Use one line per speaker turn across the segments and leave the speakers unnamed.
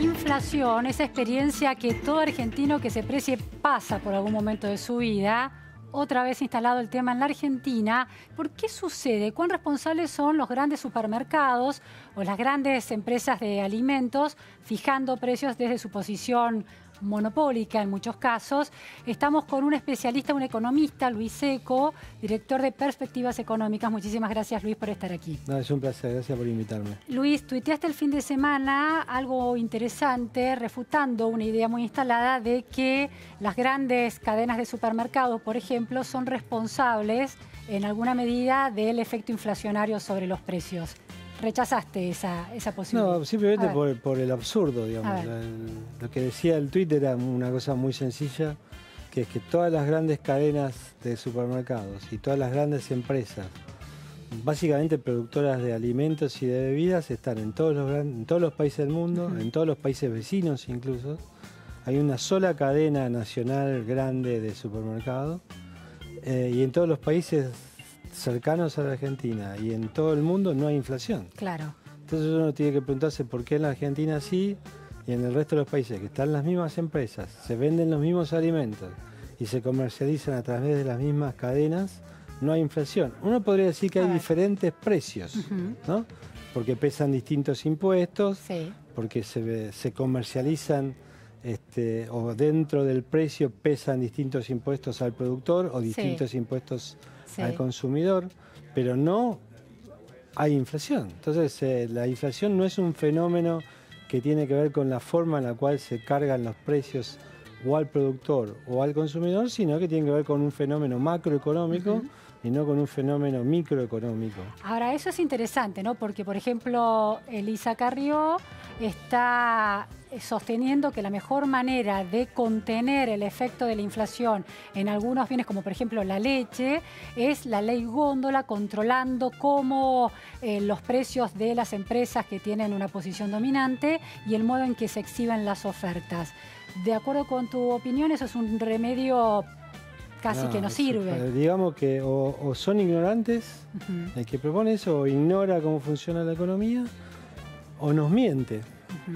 Inflación, esa experiencia que todo argentino que se precie pasa por algún momento de su vida. Otra vez instalado el tema en la Argentina. ¿Por qué sucede? ¿Cuán responsables son los grandes supermercados o las grandes empresas de alimentos fijando precios desde su posición monopólica en muchos casos? Estamos con un especialista, un economista, Luis Seco, director de Perspectivas Económicas. Muchísimas gracias, Luis, por estar aquí.
No, es un placer, gracias por invitarme.
Luis, tuiteaste el fin de semana algo interesante, refutando una idea muy instalada de que las grandes cadenas de supermercados, por ejemplo, son responsables en alguna medida del efecto inflacionario sobre los precios. ¿Rechazaste esa posibilidad?
No, simplemente por el absurdo, digamos. Lo que decía el tuit era una cosa muy sencilla, que es que todas las grandes cadenas de supermercados y todas las grandes empresas, básicamente productoras de alimentos y de bebidas, están en todos los países del mundo, en todos los países vecinos incluso. Hay una sola cadena nacional grande de supermercados y en todos los países cercanos a la Argentina y en todo el mundo no hay inflación.
Claro.
Entonces uno tiene que preguntarse por qué en la Argentina sí y en el resto de los países que están las mismas empresas, se venden los mismos alimentos y se comercializan a través de las mismas cadenas, no hay inflación. Uno podría decir que hay diferentes precios, ¿no? Porque pesan distintos impuestos, porque se comercializan o dentro del precio pesan distintos impuestos al productor o distintos impuestos al consumidor, pero no hay inflación. Entonces la inflación no es un fenómeno que tiene que ver con la forma en la cual se cargan los precios o al productor o al consumidor, sino que tiene que ver con un fenómeno macroeconómico y no con un fenómeno microeconómico.
Ahora, eso es interesante, ¿no? Porque, por ejemplo, Elisa Carrió está sosteniendo que la mejor manera de contener el efecto de la inflación en algunos bienes, como por ejemplo la leche, es la ley góndola, controlando cómo los precios de las empresas que tienen una posición dominante y el modo en que se exhiben las ofertas. De acuerdo con tu opinión, eso es un remedio casi que no sirve.
Digamos que o son ignorantes, el que propone eso, o ignora cómo funciona la economía, o nos miente,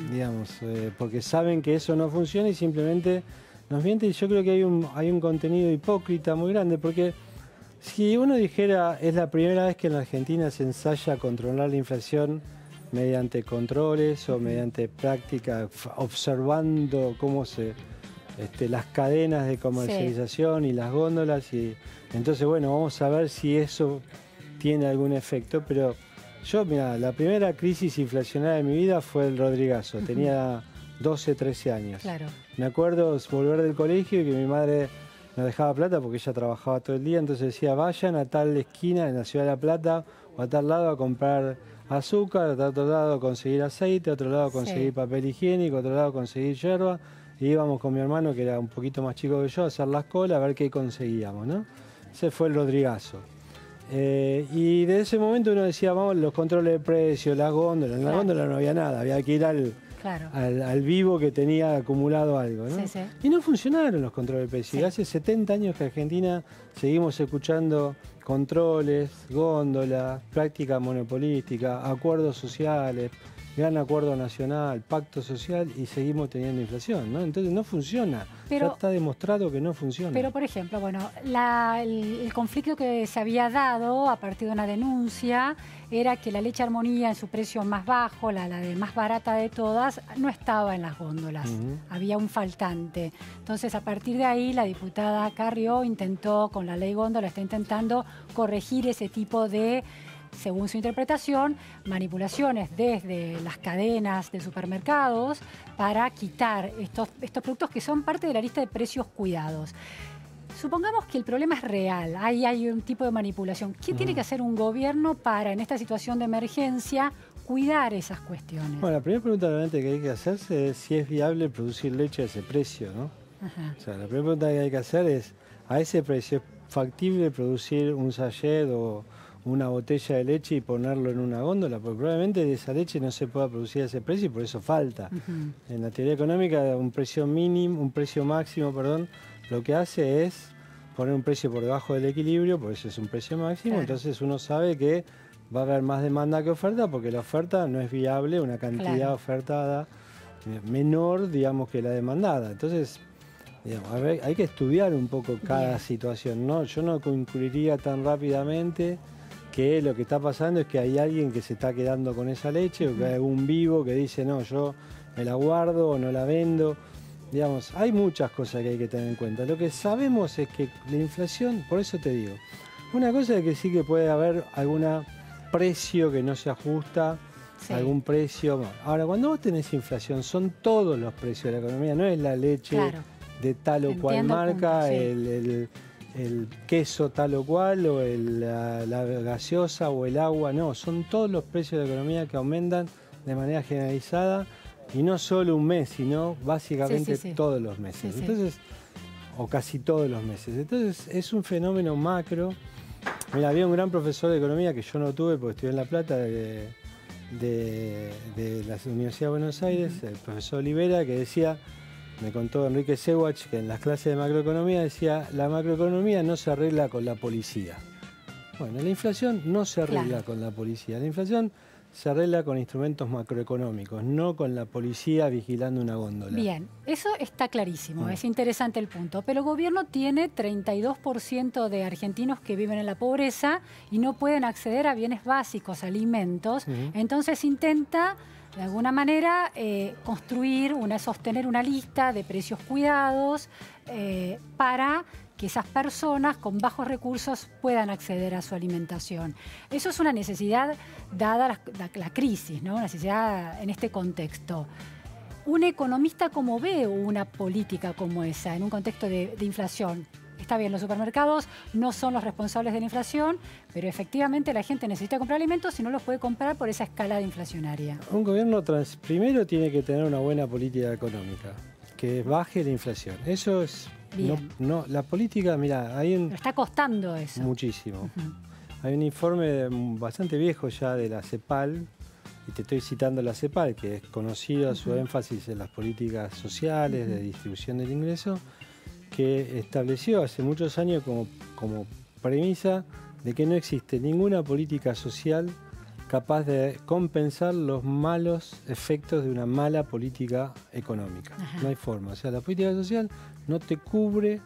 digamos, porque saben que eso no funciona y simplemente nos miente. Y yo creo que hay un contenido hipócrita muy grande, porque si uno dijera es la primera vez que en la Argentina se ensaya controlar la inflación mediante controles o mediante prácticas, observando cómo las cadenas de comercialización y las góndolas, y entonces bueno, vamos a ver si eso tiene algún efecto. Pero yo, mira, la primera crisis inflacionaria de mi vida fue el Rodrigazo, tenía 12, 13 años. Claro. Me acuerdo volver del colegio y que mi madre nos dejaba plata porque ella trabajaba todo el día, entonces decía, vayan a tal esquina en la ciudad de La Plata o a tal lado a comprar azúcar, a otro lado a conseguir aceite, a otro lado a conseguir papel higiénico, a otro lado a conseguir yerba. Y íbamos con mi hermano, que era un poquito más chico que yo, a hacer las colas, a ver qué conseguíamos, ¿no? Ese fue el Rodrigazo. Y de ese momento uno decía, vamos, los controles de precios, las góndolas. En la góndola no había nada, había que ir al vivo que tenía acumulado algo, ¿no? Y no funcionaron los controles de precios. Y hace 70 años que Argentina seguimos escuchando controles, góndolas, práctica monopolística, acuerdos sociales, gran acuerdo nacional, pacto social, y seguimos teniendo inflación, ¿no? Entonces no funciona. Ya está demostrado que no funciona.
Pero, por ejemplo, bueno, el conflicto que se había dado a partir de una denuncia era que la leche Armonía en su precio más bajo, la de más barata de todas, no estaba en las góndolas. Había un faltante. Entonces, a partir de ahí, la diputada Carrió intentó, con la ley góndola, está intentando corregir ese tipo de, según su interpretación, manipulaciones desde las cadenas de supermercados para quitar estos productos que son parte de la lista de precios cuidados. Supongamos que el problema es real, hay un tipo de manipulación. ¿Qué tiene que hacer un gobierno para, en esta situación de emergencia, cuidar esas cuestiones?
Bueno, la primera pregunta realmente que hay que hacerse es si es viable producir leche a ese precio, ¿no? O sea, la primera pregunta que hay que hacer es, ¿a ese precio es factible producir un sachet o una botella de leche y ponerlo en una góndola? Porque probablemente de esa leche no se pueda producir a ese precio y por eso falta. En la teoría económica, un precio máximo, lo que hace es poner un precio por debajo del equilibrio, por eso es un precio máximo. Entonces uno sabe que va a haber más demanda que oferta, porque la oferta no es viable, una cantidad ofertada menor, digamos, que la demandada. Entonces, digamos, hay que estudiar un poco cada situación, ¿no? Yo no concluiría tan rápidamente que lo que está pasando es que hay alguien que se está quedando con esa leche o que hay algún vivo que dice, no, yo me la guardo o no la vendo. Digamos, hay muchas cosas que hay que tener en cuenta. Lo que sabemos es que la inflación, por eso te digo, una cosa es que sí que puede haber algún precio que no se ajusta, algún precio. Ahora, cuando vos tenés inflación, son todos los precios de la economía, no es la leche de tal o cual marca, el queso tal o cual, o la gaseosa o el agua, no, son todos los precios de la economía que aumentan de manera generalizada. Y no solo un mes, sino básicamente todos los meses. Entonces, o casi todos los meses. Entonces, es un fenómeno macro. Mira, había un gran profesor de economía que yo no tuve porque estudié en La Plata, de la Universidad de Buenos Aires, el profesor Olivera, que decía, me contó Enrique Sewach, que en las clases de macroeconomía decía, la macroeconomía no se arregla con la policía. Bueno, la inflación no se arregla con la policía. La inflación se arregla con instrumentos macroeconómicos, no con la policía vigilando una góndola.
Bien, eso está clarísimo, es interesante el punto. Pero el gobierno tiene 32% de argentinos que viven en la pobreza y no pueden acceder a bienes básicos, alimentos. Entonces intenta, de alguna manera, sostener una lista de precios cuidados para que esas personas con bajos recursos puedan acceder a su alimentación. Eso es una necesidad dada la crisis, ¿no? Una necesidad en este contexto. ¿Un economista cómo ve una política como esa en un contexto de inflación? Está bien, los supermercados no son los responsables de la inflación, pero efectivamente la gente necesita comprar alimentos y no los puede comprar por esa escalada inflacionaria.
Un gobierno primero tiene que tener una buena política económica, que baje la inflación. Eso es... No, la política, mira,
pero está costando eso.
Muchísimo. Hay un informe bastante viejo ya de la CEPAL, y te estoy citando la CEPAL, que es conocida su énfasis en las políticas sociales, de distribución del ingreso, que estableció hace muchos años como premisa de que no existe ninguna política social capaz de compensar los malos efectos de una mala política económica. No hay forma. O sea, la política social no te cubre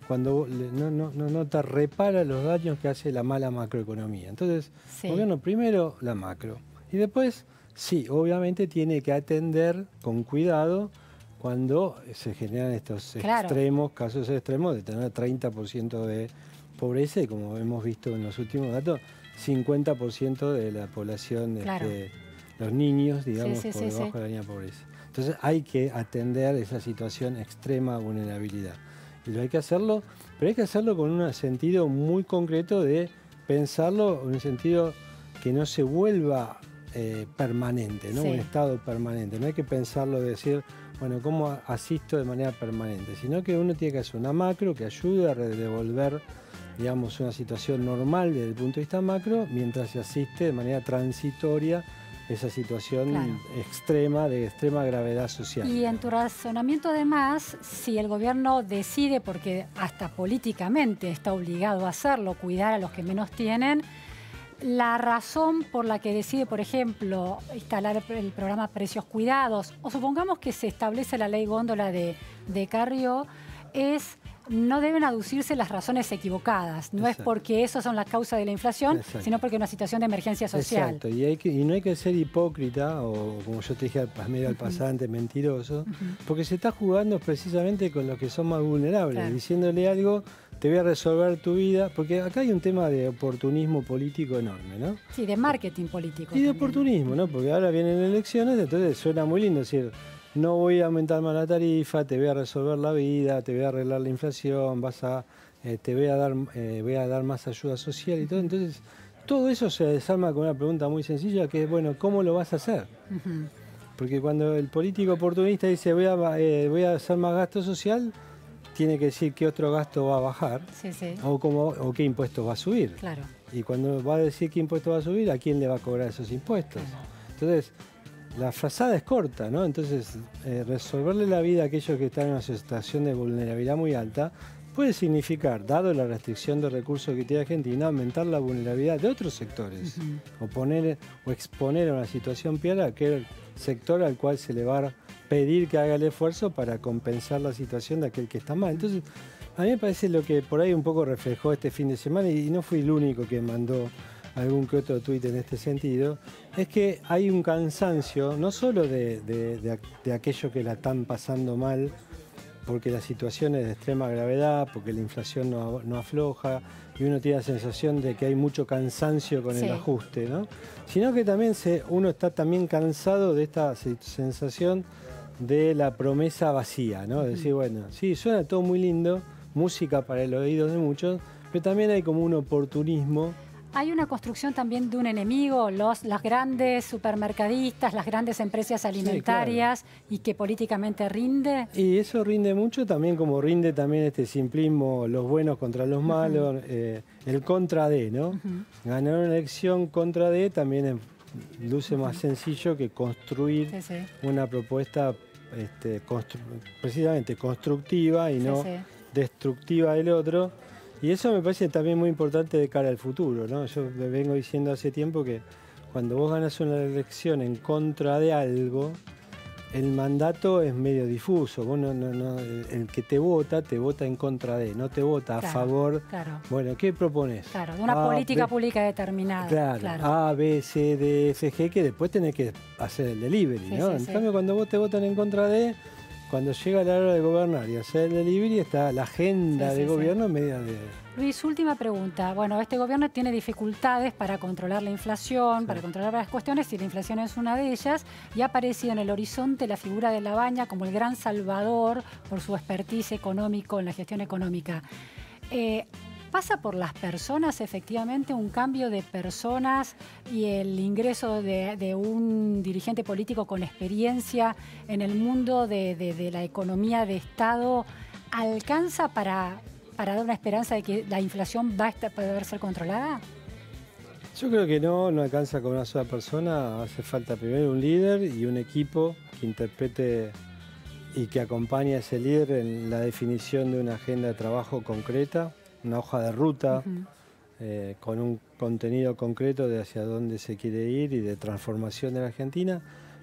cuando no te repara los daños que hace la mala macroeconomía. Entonces, el gobierno primero la macro. Y después, sí, obviamente tiene que atender con cuidado cuando se generan estos extremos, casos extremos de tener 30% de pobreza y, como hemos visto en los últimos datos, 50% de la población, los niños, digamos, por debajo de la línea de pobreza. Entonces hay que atender esa situación extrema vulnerabilidad. Y hay que hacerlo, pero hay que hacerlo con un sentido muy concreto de pensarlo en un sentido que no se vuelva permanente, ¿no? Un estado permanente. No hay que pensarlo de decir, bueno, ¿cómo asisto de manera permanente? Sino que uno tiene que hacer una macro que ayude a devolver, digamos, una situación normal desde el punto de vista macro, mientras se asiste de manera transitoria esa situación extrema, de extrema gravedad social.
Y en tu razonamiento, además, si el gobierno decide, porque hasta políticamente está obligado a hacerlo, cuidar a los que menos tienen, la razón por la que decide, por ejemplo, instalar el programa Precios Cuidados, o supongamos que se establece la ley góndola de Carrió, no deben aducirse las razones equivocadas. No es porque eso son la causa de la inflación, sino porque es una situación de emergencia social.
Exacto, y no hay que ser hipócrita, o como yo te dije medio al pasante, mentiroso, porque se está jugando precisamente con los que son más vulnerables, diciéndole algo, te voy a resolver tu vida, porque acá hay un tema de oportunismo político enorme, ¿no?
Sí, de marketing político.
Y de oportunismo, ¿no? Porque ahora vienen elecciones, entonces suena muy lindo decir, no voy a aumentar más la tarifa, te voy a resolver la vida, te voy a arreglar la inflación, te voy a dar más ayuda social y todo. Entonces, todo eso se desarma con una pregunta muy sencilla, que es, bueno, ¿cómo lo vas a hacer? Porque cuando el político oportunista dice voy a hacer más gasto social, tiene que decir qué otro gasto va a bajar o qué impuestos va a subir.
Claro.
Y cuando va a decir qué impuestos va a subir, ¿a quién le va a cobrar esos impuestos? Entonces, la frazada es corta, ¿no? Entonces, resolverle la vida a aquellos que están en una situación de vulnerabilidad muy alta puede significar, dado la restricción de recursos que tiene Argentina, aumentar la vulnerabilidad de otros sectores o exponer a una situación peor a sector al cual se le va a pedir que haga el esfuerzo para compensar la situación de aquel que está mal. Entonces, a mí me parece lo que por ahí un poco reflejó este fin de semana, y no fui el único que mandó algún que otro tuit en este sentido, es que hay un cansancio, no solo de aquellos que la están pasando mal, porque la situación es de extrema gravedad, porque la inflación no afloja, y uno tiene la sensación de que hay mucho cansancio con el ajuste, ¿no? Sino que también uno está también cansado de esta sensación de la promesa vacía, ¿no? Es decir, bueno, sí, suena todo muy lindo, música para el oído de muchos, pero también hay como un oportunismo.
Hay una construcción también de un enemigo, las grandes supermercadistas, las grandes empresas alimentarias, sí, claro, y que políticamente rinde.
Y eso rinde mucho también, como rinde también este simplismo, los buenos contra los malos, el contra D, ¿no? Ganar una elección contra D también luce más sencillo que construir una propuesta precisamente constructiva y no destructiva del otro. Y eso me parece también muy importante de cara al futuro, ¿no? Yo me vengo diciendo hace tiempo que cuando vos ganas una elección en contra de algo, el mandato es medio difuso. Vos el que te vota en contra de, no te vota a favor. Claro. Bueno, ¿qué propones?
Claro, de una política pública determinada.
Claro, A, B, C, D, F, G, que después tenés que hacer el delivery, ¿no? En cambio, cuando vos te votan en contra de, cuando llega la hora de gobernar y hacer el delivery, está la agenda de gobierno media de...
Luis, última pregunta. Bueno, este gobierno tiene dificultades para controlar la inflación, para controlar varias cuestiones, y la inflación es una de ellas, y ha aparecido en el horizonte la figura de Labaña como el gran salvador por su expertise económico en la gestión económica. ¿Pasa por las personas efectivamente un cambio de personas y el ingreso de un dirigente político con experiencia en el mundo de la economía de Estado alcanza para dar una esperanza de que la inflación va a poder ser controlada?
Yo creo que no alcanza con una sola persona. Hace falta primero un líder y un equipo que interprete y que acompañe a ese líder en la definición de una agenda de trabajo concreta, una hoja de ruta, con un contenido concreto de hacia dónde se quiere ir y de transformación de la Argentina.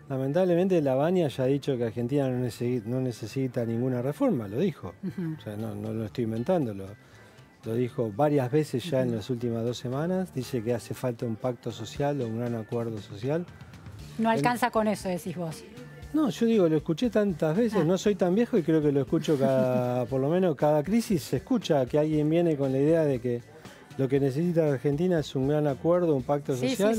Lamentablemente Labaña ya ha dicho que Argentina no necesita ninguna reforma, lo dijo. O sea, no lo estoy inventando, lo dijo varias veces ya en las últimas 2 semanas. Dice que hace falta un pacto social o un gran acuerdo social.
No alcanza con eso, decís vos.
No, yo digo, lo escuché tantas veces, no soy tan viejo y creo que lo escucho por lo menos cada crisis se escucha que alguien viene con la idea de que lo que necesita la Argentina es un gran acuerdo, un pacto social.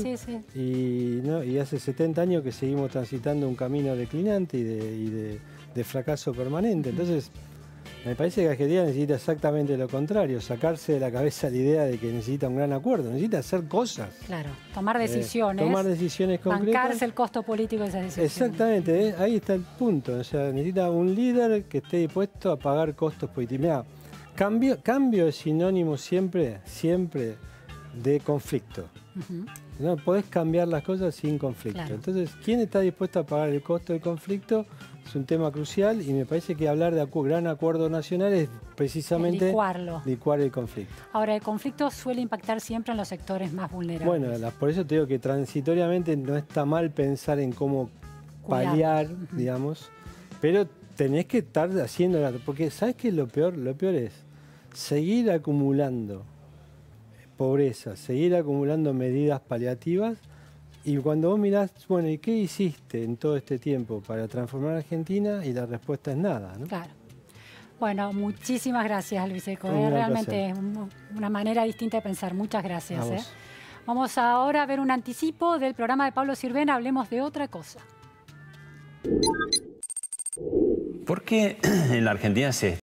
Y hace 70 años que seguimos transitando un camino declinante y de fracaso permanente. Entonces, me parece que Argentina necesita exactamente lo contrario, sacarse de la cabeza la idea de que necesita un gran acuerdo, necesita hacer cosas.
Claro, tomar decisiones.
Tomar decisiones concretas.
Bancarse el costo político de esas decisiones.
Exactamente, ahí está el punto. O sea, necesita un líder que esté dispuesto a pagar costos políticos. Mirá, cambio es sinónimo siempre de conflicto. No podés cambiar las cosas sin conflicto. Claro. Entonces, ¿quién está dispuesto a pagar el costo del conflicto? Es un tema crucial y me parece que hablar de gran acuerdo nacional es precisamente licuar el conflicto.
Ahora, el conflicto suele impactar siempre en los sectores más vulnerables.
Bueno, por eso te digo que transitoriamente no está mal pensar en cómo paliar, digamos, pero tenés que estar haciendo, porque ¿sabes qué es lo peor? Lo peor es seguir acumulando pobreza, seguir acumulando medidas paliativas, y cuando vos mirás, bueno, ¿y qué hiciste en todo este tiempo para transformar a Argentina? Y la respuesta es nada, ¿no?
Claro. Bueno, muchísimas gracias, Luis Eco. Realmente es una manera distinta de pensar. Muchas gracias. Vamos ahora a ver un anticipo del programa de Pablo Sirvent, Hablemos de otra cosa.
¿Por qué en la Argentina se